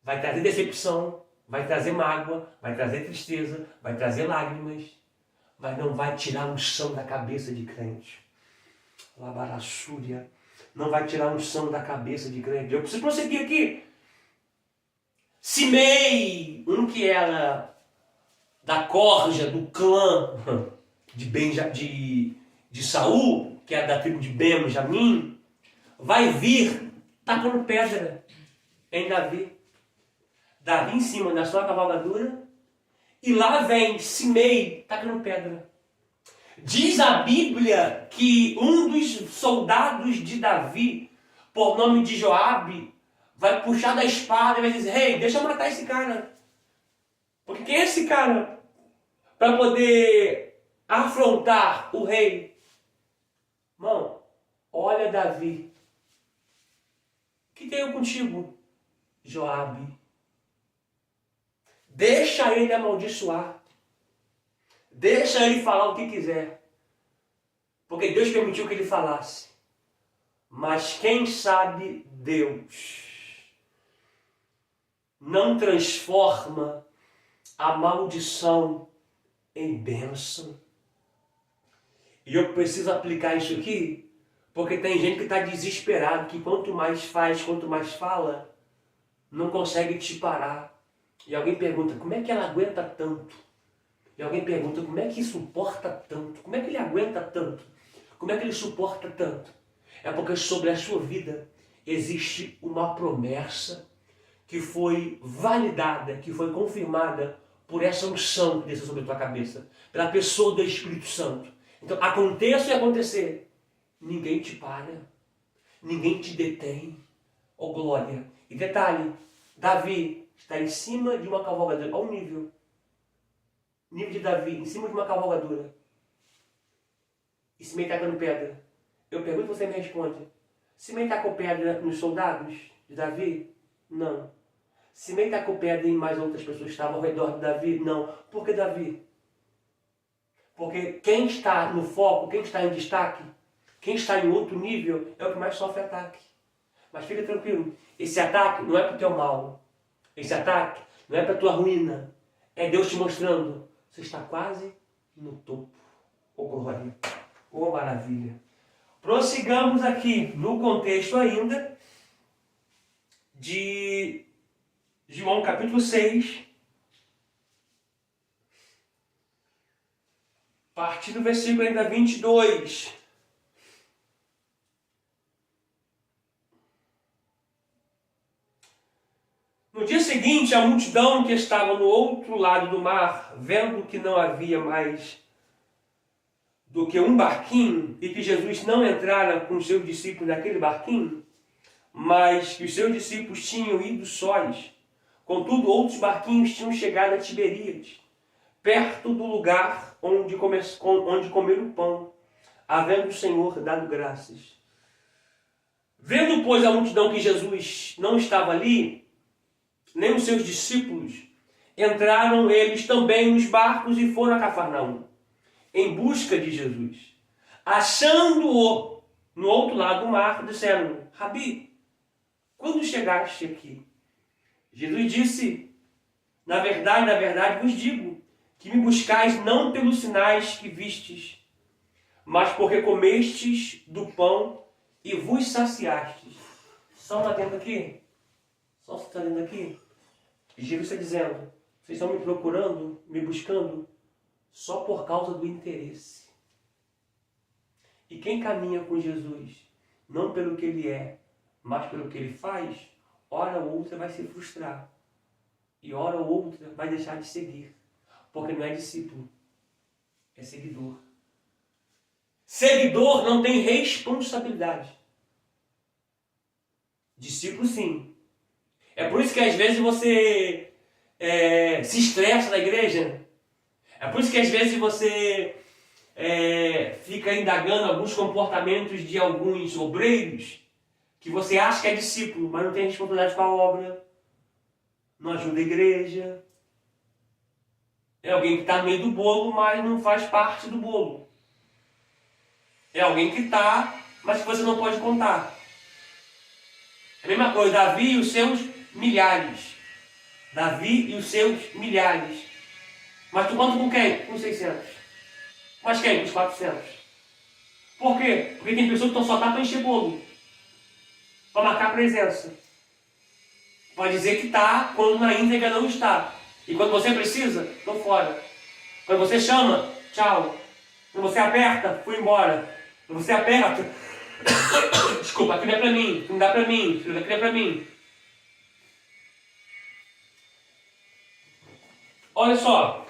Vai trazer decepção, vai trazer mágoa, vai trazer tristeza, vai trazer lágrimas, mas não vai tirar a unção da cabeça de crente. Labarassúria. Não vai tirar a unção da cabeça de crente. Eu preciso prosseguir aqui. Simei, um que era da corja, do clã de Saul, que era da tribo de Benjamim, vai vir tacando pedra em Davi. Davi em cima da sua cavalgadura, e lá vem Simei tacando pedra. Diz a Bíblia que um dos soldados de Davi, por nome de Joabe, vai puxar da espada e vai dizer, hey, deixa eu matar esse cara. Porque quem é esse cara? Para poder afrontar o rei. Irmão, olha Davi. O que tenho contigo, Joabe? Deixa ele amaldiçoar. Deixa ele falar o que quiser. Porque Deus permitiu que ele falasse. Mas quem sabe Deus não transforma a maldição em bênção. E eu preciso aplicar isso aqui, porque tem gente que está desesperado, que quanto mais faz, quanto mais fala, não consegue te parar. E alguém pergunta, como é que ela aguenta tanto? E alguém pergunta, como é que suporta tanto? Como é que ele aguenta tanto? Como é que ele suporta tanto? É porque sobre a sua vida existe uma promessa que foi validada, que foi confirmada por essa unção que desceu sobre a tua cabeça, pela pessoa do Espírito Santo. Então, aconteça e acontecer, ninguém te para, ninguém te detém. Oh glória! E detalhe, Davi está em cima de uma cavalgadura, olha o nível de Davi, em cima de uma cavalgadura. E Simei tacando pedra. Eu pergunto, você me responde. Simei tacou pedra nos soldados de Davi? Não. Simei tacou pedra em mais outras pessoas que estavam ao redor de Davi? Não. Por que Davi? Porque quem está no foco, quem está em destaque, quem está em outro nível, é o que mais sofre ataque. Mas fica tranquilo, esse ataque não é para o teu mal. Esse ataque não é para a tua ruína. É Deus te mostrando, você está quase no topo. Oh glória, oh maravilha. Prossigamos aqui no contexto ainda de João capítulo 6, a partir do versículo ainda 22. No dia seguinte, a multidão que estava no outro lado do mar, vendo que não havia mais do que um barquinho e que Jesus não entrara com os seus discípulos naquele barquinho, mas que os seus discípulos tinham ido sós. Contudo, outros barquinhos tinham chegado a Tiberíades, perto do lugar onde comer o pão, havendo o Senhor dado graças. Vendo, pois, a multidão que Jesus não estava ali, nem os seus discípulos, entraram eles também nos barcos e foram a Cafarnaum, em busca de Jesus. Achando-o, no outro lado do mar, dizendo: Rabi, quando chegaste aqui? Jesus disse: na verdade vos digo, que me buscais não pelos sinais que vistes, mas porque comestes do pão e vos saciastes. Só lá dentro aqui? Só você está lendo aqui? Jesus está dizendo: vocês estão me procurando, me buscando, só por causa do interesse. E quem caminha com Jesus, não pelo que ele é, mas pelo que ele faz, hora ou outra vai se frustrar. E hora ou outra vai deixar de seguir. Porque não é discípulo, é seguidor. Seguidor não tem responsabilidade. Discípulo sim. É por isso que às vezes você se estressa na igreja. É por isso que às vezes você fica indagando alguns comportamentos de alguns obreiros que você acha que é discípulo, mas não tem responsabilidade com a obra, não ajuda a igreja. É alguém que está no meio do bolo, mas não faz parte do bolo. É alguém que está, mas que você não pode contar. É a mesma coisa, Davi e os seus milhares. Davi e os seus milhares. Mas tu conta com quem? Com 600. Mas quem? Com os 400. Por quê? Porque tem pessoas que estão só para encher bolo. Para marcar presença. Para dizer que está, quando na íntegra não está. E quando você precisa, estou fora. Quando você chama, tchau. Quando você aperta, fui embora. Quando você aperta, desculpa, aquilo é para mim, não dá para mim, aquilo é para mim. Olha só.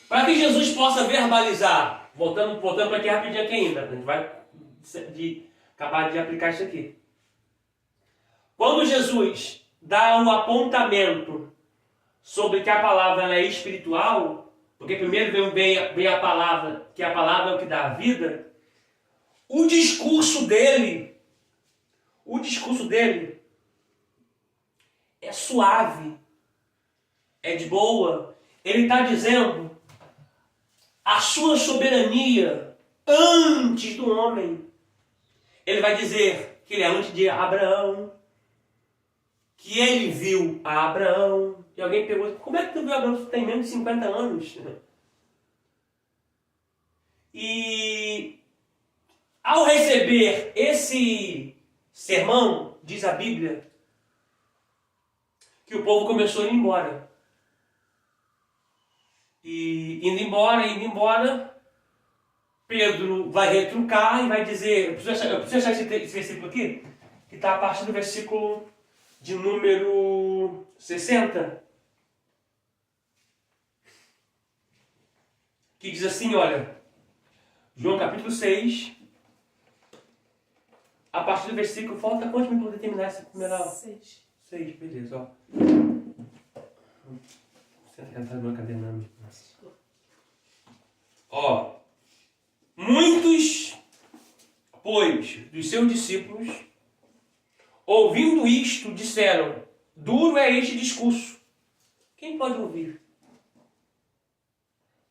Para que Jesus possa verbalizar, voltando para aqui rapidinho aqui ainda, a gente vai acabar de aplicar isso aqui. Quando Jesus dá um apontamento sobre que a palavra ela é espiritual, porque primeiro vem a palavra, que a palavra é o que dá a vida, o discurso dele é suave, é de boa. Ele está dizendo a sua soberania antes do homem. Ele vai dizer que ele é antes de Abraão, que ele viu a Abraão. E alguém pergunta: como é que tu viu Abraão? Tu tem menos de 50 anos. E ao receber esse sermão, diz a Bíblia, que o povo começou a ir embora. E indo embora, Pedro vai retrucar e vai dizer... Eu preciso achar esse versículo aqui, que está a partir do versículo de número 60. Que diz assim, olha... João capítulo 6... A partir do versículo... Falta quantos minutos para terminar essa primeira aula? 6, beleza, ó. Você não quer fazer uma cadeira, ó. Muitos, pois, dos seus discípulos, ouvindo isto, disseram: duro é este discurso. Quem pode ouvir?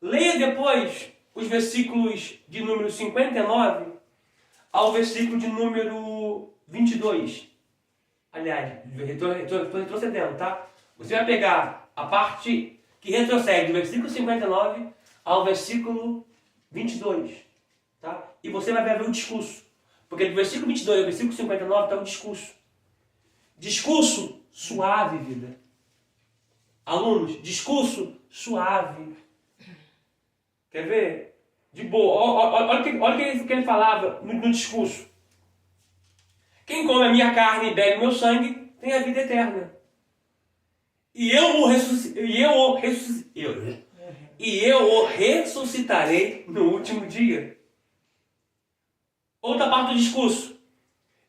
Leia depois os versículos de número 59 ao versículo de número 22. Aliás, estou retrocedendo, tá? Você vai pegar a parte que retrocede do versículo 59 ao versículo 22. Tá? E você vai ver o discurso. Porque do versículo 22 ao versículo 59 está o discurso. Discurso suave, vida. Alunos, discurso suave. Quer ver? De boa. Olha o que ele falava no discurso. Quem come a minha carne e bebe o meu sangue tem a vida eterna. E eu o ressuscitarei no último dia. Outra parte do discurso.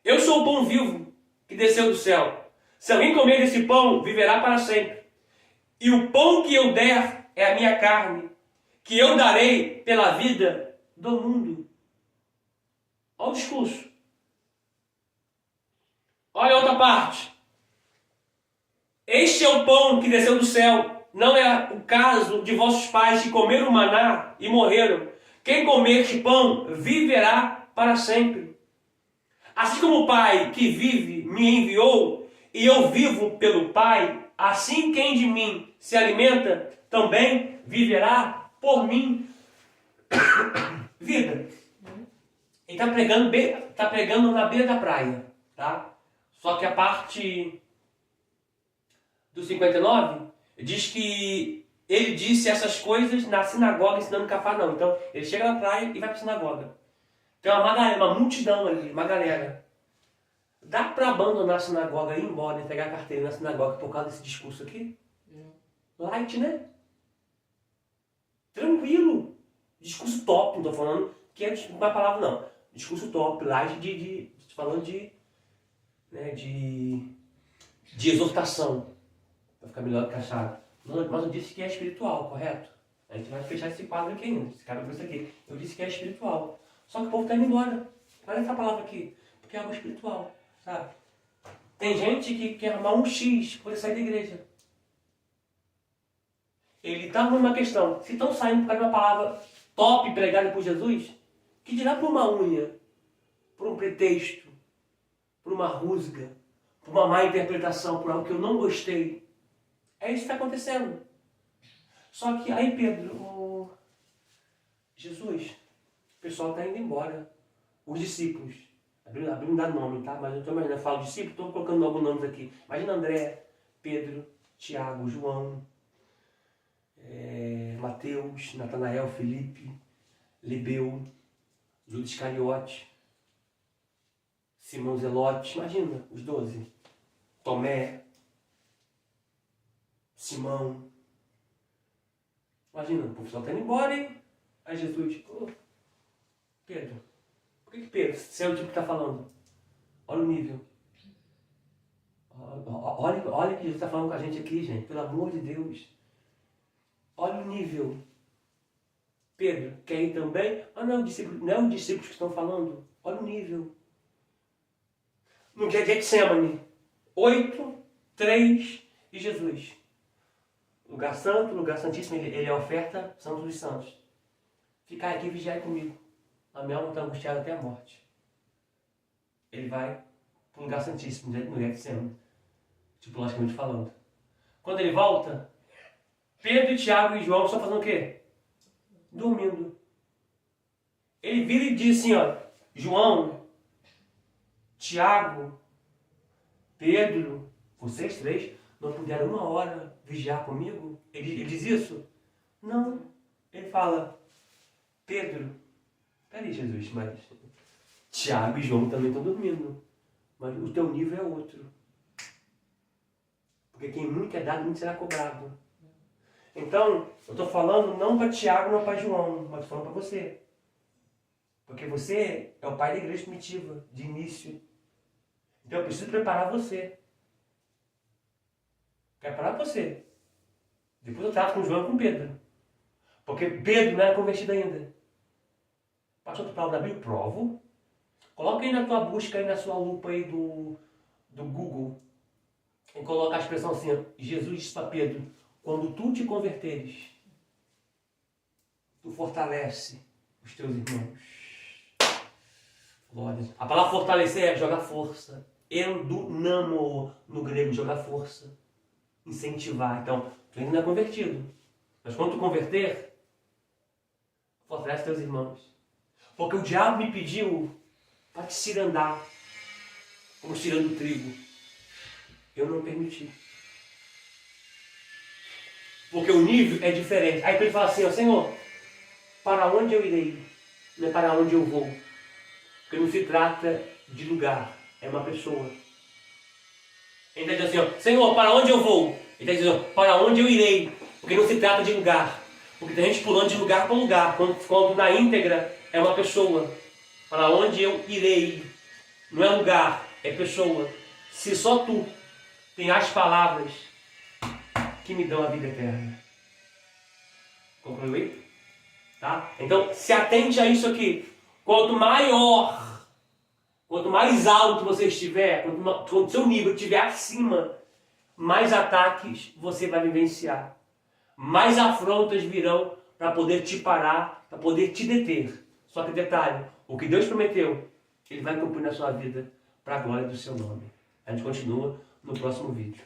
Eu sou o pão vivo que desceu do céu. Se alguém comer desse pão, viverá para sempre. E o pão que eu der é a minha carne, que eu darei pela vida do mundo. Olha o discurso. Olha a outra parte. Este é o pão que desceu do céu. Não é o caso de vossos pais que comeram maná e morreram. Quem comer este pão viverá para sempre. Assim como o Pai que vive me enviou, e eu vivo pelo Pai, assim quem de mim se alimenta também viverá por mim. Vida. Ele está pregando na beira da praia, tá? Só que a parte do 59 diz que ele disse essas coisas na sinagoga ensinando em Cafarnaum. Então, ele chega na praia e vai para a sinagoga. Tem uma multidão ali, uma galera. Dá para abandonar a sinagoga e ir embora e pegar a carteira na sinagoga por causa desse discurso aqui? Light, né? Tranquilo. Discurso top, não estou falando que é uma palavra, não. Discurso top, light, falando de exortação. Para ficar melhor encaixado. Mas eu disse que é espiritual, correto? A gente vai fechar esse quadro aqui ainda, esse quadro aqui. Eu disse que é espiritual. Só que o povo está indo embora. Olha essa palavra aqui. Porque é algo espiritual, sabe? Tem gente que quer arrumar um X para poder sair da igreja. Ele está numa questão. Se estão saindo por causa de uma palavra top pregada por Jesus, que dirá por uma unha, por um pretexto, por uma rusga, por uma má interpretação, por algo que eu não gostei. É isso que está acontecendo. Só que aí Pedro, Jesus, o pessoal está indo embora. Os discípulos. A Bíblia não dá nome, tá? Mas eu estou imaginando, eu falo discípulo, estou colocando alguns nomes aqui. Imagina André, Pedro, Tiago, João, Mateus, Natanael, Felipe, Lebeu, Judas Iscariote, Simão Zelote. Imagina, os 12. Tomé, Simão. Imagina, o pessoal está indo embora, hein? Aí Jesus, Pedro, por que Pedro, você é o tipo que está falando? Olha o nível. Olha o que Jesus está falando com a gente aqui, gente. Pelo amor de Deus. Olha o nível. Pedro, quer ir também? Não é os discípulos que estão falando. Olha o nível. No dia de Getsemane, 8, 3 e Jesus. Lugar santo, lugar santíssimo, ele é a oferta santo dos santos. Ficar aqui e vigiar comigo. A minha alma está angustiada até a morte. Ele vai para o lugar santíssimo, no Getsemane. Tipologicamente falando. Quando ele volta, Pedro, Tiago e João estão fazendo o quê? Dormindo. Ele vira e diz assim, ó, João, Tiago, Pedro, vocês três não puderam 1 hora vigiar comigo? Ele diz isso? Não. Ele fala, Pedro, peraí Jesus, mas Tiago e João também estão dormindo. Mas o teu nível é outro. Porque quem muito é dado, muito será cobrado. Então, eu estou falando não para Tiago, não para João, mas estou falando para você. Porque você é o pai da igreja primitiva, de início. Então eu preciso preparar você. Preparar você. Depois eu trato com João e com Pedro. Porque Pedro não era convertido ainda. Passou outra palavra da Bíblia? Provo. Coloca aí na tua busca, aí na sua lupa aí do Google. E coloca a expressão assim, Jesus disse para Pedro, quando tu te converteres, tu fortalece os teus irmãos. Glória. A palavra fortalecer é jogar força. Endunamo, no grego, jogar força. Incentivar. Então, tu ainda não é convertido. Mas quando tu converter, fortalece teus irmãos. Porque o diabo me pediu para te cirandar, como cirando trigo. Eu não permiti. Porque o nível é diferente. Aí ele fala assim, ó, Senhor, para onde eu irei? Não é para onde eu vou. Porque não se trata de lugar, é uma pessoa. Ele está dizendo assim, ó, Senhor, para onde eu vou? Ele está dizendo, para onde eu irei? Porque não se trata de lugar. Porque tem gente pulando de lugar para lugar. Quando na íntegra é uma pessoa. Para onde eu irei? Não é lugar, é pessoa. Se só tu tem as palavras que me dão a vida eterna. Concluí? Tá? Então, se atente a isso aqui. Quanto maior, quanto mais alto você estiver, quanto o seu nível estiver acima, mais ataques você vai vivenciar. Mais afrontas virão para poder te parar, para poder te deter. Só que detalhe, o que Deus prometeu, Ele vai cumprir na sua vida para a glória do seu nome. A gente continua no próximo vídeo.